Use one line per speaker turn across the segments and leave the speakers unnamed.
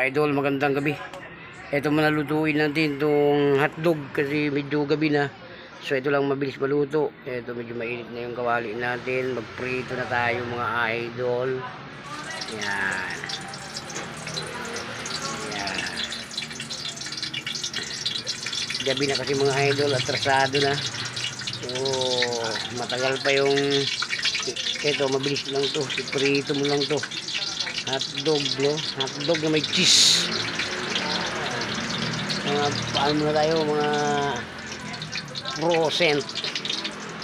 idol, magandang gabi. Ito muna lutuin natin itong hotdog kasi medyo gabi na. So ito lang mabilis maluto. Ito medyo mainit na yung kawali natin. Magprito na tayo mga idol. Yan. Yan. Gabi na kasi mga idol, atrasado na. So matagal pa yung ito, mabilis lang to. Prito mo lang to. Hotdog, no? Hotdog na may cheese. Paano muna tayo, mga frozen.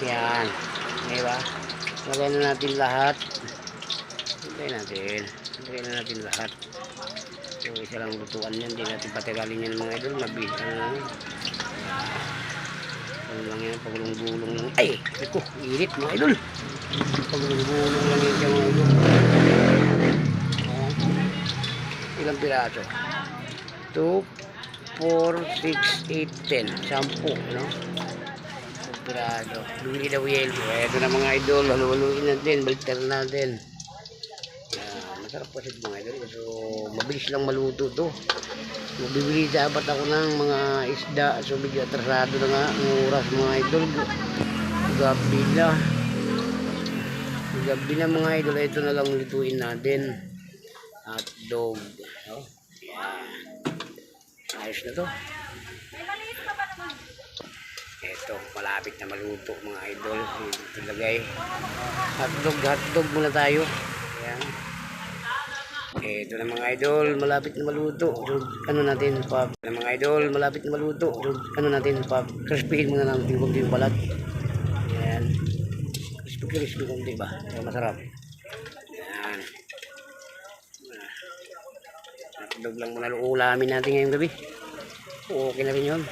Yan. Diba? Lagay na natin lahat. Lagay na natin lahat. So, isa lang lutuan yan. Hindi natin patagalin yan mga idol. Mabilis lang. Ano lang yan, pagulong-gulong lang. Ay! Ito, init mga idol. Pagulong-gulong lang yan mga idol. Ilang piraso? 2, 4, 6, 8, 10. 10, no? Ilang piraso. Bili daw yelo. Ito na mga idol. Halu-haluin natin. Baliktad natin. Masarap kasi mga idol. So, mabilis lang maluto to. Mabibili dapat ako ng mga isda. So, medyo atrasado na nga ang oras mga idol. Gabi na. Gabi na mga idol. Ito na lang lutuin natin. Hotdog. Oh, yan. Ayos na to. Ito, malapit na maluto mga idol. Ito lagay. Hotdog muna tayo. Yan. Ito na mga idol, malapit na maluto. So, ano natin pa? Mga idol, malapit na maluto. So, ano natin pa? Crispyin muna natin kung yung balat. Yan. Crispy konti ba? Masarap. Yan. Hotdog lang muna ulamin natin ngayong gabi. Okay na rin yun.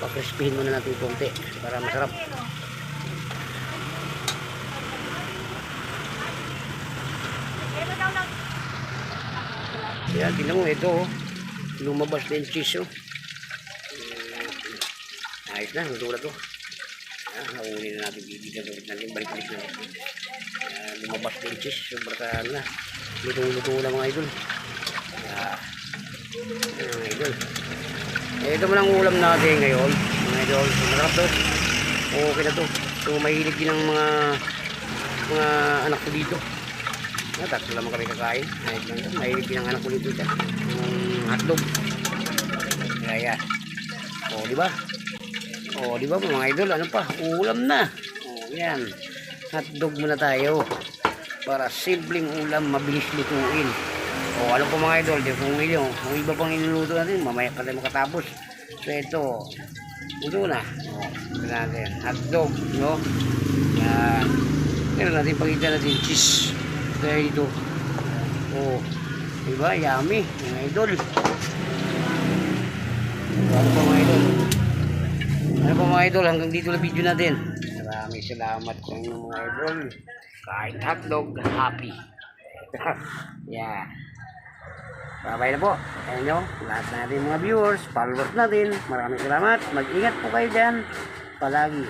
Pa-crispyin muna natin konti para masarap. Yan, tingnan mo ito. Lumabas na yung cheese. Ayos na, luto na to. Nakunin na natin, bibigyan natin, balik-balik na natin. Lumabas din cheese, sobrang saan na. Luto-luto lang mga idol. Mga idol. Ito mo lang ulam natin ngayon. Mga idol, masarap to. Okay na to. So mahilig din ang mga anak ko dito. Tatlo naman kami kakain. Mahilig din ang anak ko dito. Yung hotdog. Kaya. O diba? O diba mga idol, ano pa? Ulam na. O yan. Hotdog muna tayo para simpleng ulam, mabilis lutuin. O ano po mga idol, di kung iba pang inuluto natin, mamaya pa tayo makatapos. So ito, ito na. O, ito natin, hotdog, no? Yan. Meron natin pagkita natin cheese. Kaya ito. O, diba? Yummy, mga idol. Ano po mga idol? Ano po mga idol, hanggang dito na video natin. Maraming salamat sa inyo mga idol. Kahit hotdog, happy. Yeah. Bye-bye na po. Ayan nyo, lahat natin mga viewers, followers natin. Maraming salamat. Mag-ingat po kayo dyan. Palagi.